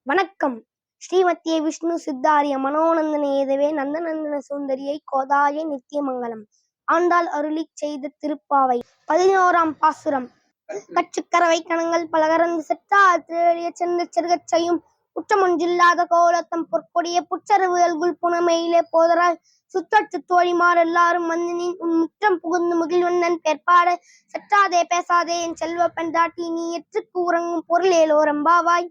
வணக்கம். ஸ்ரீமத்திய விஷ்ணு சித்தாரிய மனோநந்தன ஏதவே நந்தநந்தன சுந்தரியை கோதாயை நித்தியமங்கலம் ஆண்டாள் அருளிச் செய்த திருப்பாவை 11ஆம் பாசுரம். கற்றுக்கரவை கணங்கள் பலகரந்து செற்றார் திரளிய சென்று செருகச் செய்யும் குற்றமொன்றில்லாத கோலத்தம் பொற்கொடிய புற்றரவுகள் புனமையிலே போதராய் சுற்றத்து தோழிமார் எல்லாரும் வந்து நின் உன் முற்றம் புகுந்து முகில்வண்ணன் பேர்பாட செற்றாதே பேசாதே என் செல்வ பெண்டாட்டி நீ எற்றுக்கு உறங்கும் பொருளேலோரெம்பாவாய்.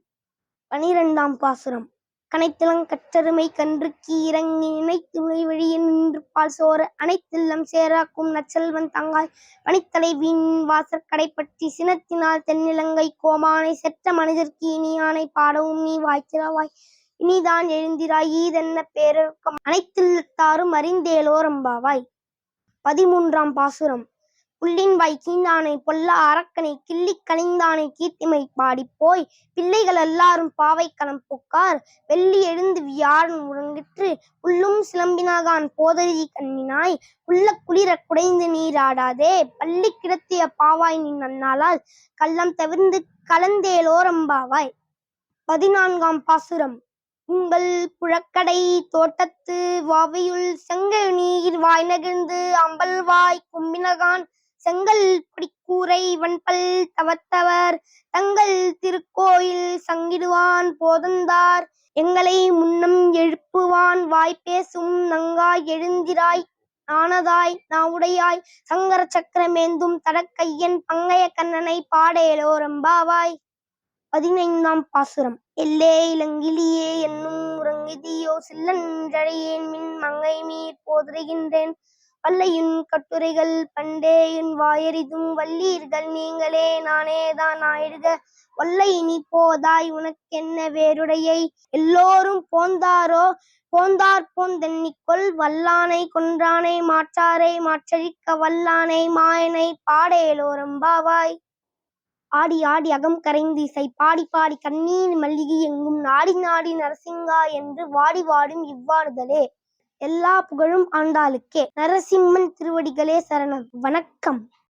12ஆம் பாசுரம். கனைத்திலங் கற்றருமை கன்றுக்கு இறங்கி நினைத்து வழிய நின்று பால் சோர அனைத்தில்லம் சேராக்கும் நற்செல்வன் தங்காய் பனித்தலைவின் வாசற்கடை பற்றி சினத்தினால் தென்னிலங்கை கோமானை செற்ற மனிதர்க்கு இனியானை பாடவும் நீ வாய்க்கிறவாய். இனிதான் எழுந்திராய் ஈதென்ன பேரொழுக்கம் அனைத்தில்லத்தாரும் அறிந்தேலோரெம்பாவாய். 13ஆம் பாசுரம். புள்ளின் வாய் கீண்டானை பொல்லா அரக்கனை கிள்ளிக் கனிந்தானை கீர்த்திமை பாடிப்போய் பிள்ளைகள் எல்லாரும் பாவைக்களம் புக்கார் வெள்ளி எழுந்து வியாழன் உறங்கிற்று புல்லும் சிலம்பினாகான் போதரி கண்ணினாய் புல்ல குளிர குடைந்து நீராடாதே பள்ளி கிடத்திய பாவாய் நின் அண்ணாளால் கள்ளம் தவிர்ந்து கலந்தேலோரெம்பாவாய். 14ஆம் பாசுரம். உங்கள் புழக்கடை தோட்டத்து வாவையுள் செங்கழு நீர் வாய் நெகிழ்ந்து அம்பல்வாய் கும்பினகான் செங்கல் கொடிக்கூரை வன்பல் தவத்தவர் தங்கள் திருக்கோயில் சங்கிடுவான் போதந்தார் எங்களை முன்னம் எழுப்புவான் வாய்ப்பேசும் நங்காய் எழுந்திராய் நாணதாய் நாவுடையாய் சங்கர சக்கரமேந்தும் தடக்கையன் பங்கைய கண்ணனை பாடேலோரெம்பாவாய். 15ஆம் பாசுரம். எல்லே இளங்கிளியே என்னும் உறங்குதியோ சில்லன்றழையேன் மின் மங்கை மீர் போதருகின்றேன் வல்லையுன் கட்டுரைகள் பண்டேயுன் வாயறிதும் வல்லீர்கள் நீங்களே நானேதான் ஆயிடுக ஒல்லை நீ போதாய் உனக்கென்ன வேறுடையை எல்லோரும் போந்தாரோ போந்தார் போந்தென்னிக்கொள் வல்லானை கொன்றானை மாற்றாரை மாற்றழிக்க வல்லானை மாயனை பாடேலோரெம்பாவாய். ஆடி ஆடி அகம் கரைந்து இசை பாடி பாடி கண்ணீர் மல்லிகை எங்கும் நாடி நாடி நரசிங்கா என்று வாடி வாடும் இவ்வாடுதலே. எல்லா புகழும் ஆண்டாளுக்கே. நரசிம்மன் திருவடிகளே சரணம். வணக்கம்.